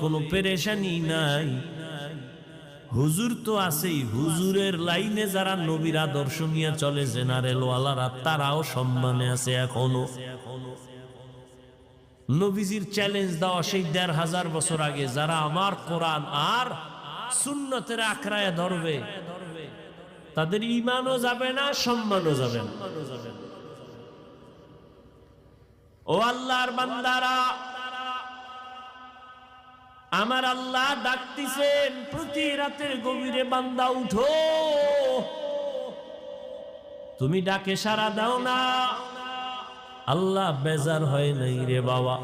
কোনো পেরেশানি নাই। হুজুর তো আছেই, হুজুরের লাইনে যারা নবীর আদর্শ নিয়ে চলে জেনারেল ওয়ালারা তারাও সম্মানে আছে এখনো। নবীজির চ্যালেঞ্জ দেওয়া সেই ১৫০০ বছর আগে যারা আমার কোরআন আর সুন্নতের আঁকড়ায় ধরবে তাদের ঈমানও যাবে না, সম্মানও যাবে না। ও আল্লাহর বান্দারা, আমার আল্লাহ ডাকতেছেন প্রতি রাতের গভীরে, বান্দা উঠো। তুমি ডাকে সাড়া দাও না। আল্লাহ বেজার হয় নাই রে বাবা।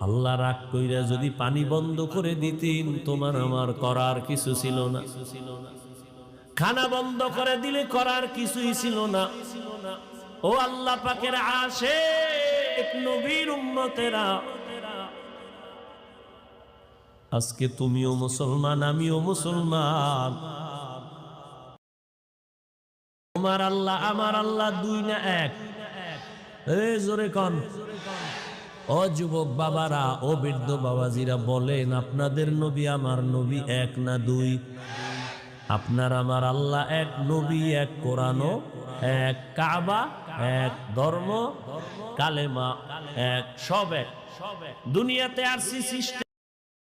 আল্লাহ রাগ কইরা যদি পানি বন্ধ করে দিতেন তোমার আমার করার কিছু ছিল না। খানা বন্ধ করে দিলে করার কিছুই ছিল না। ও আল্লাহ পাকের আশিক নবীর উম্মতেরা, আজকে তুমিও মুসলমান, আমিও মুসলমান। তোমার আল্লাহ আমার আল্লাহ দুই না এক? এই জোরে কন। ও যুবক বাবারা, ও বৃদ্ধ বাবাজিরা, বলেন আপনাদের নবী আমার নবী এক না দুই? আপনার আমার আল্লাহ এক, নবী এক, কোরআনও এক, কাবা এক, ধর্ম কালেমা এক, সব এক। দুনিয়াতে আসছি সিস্টেম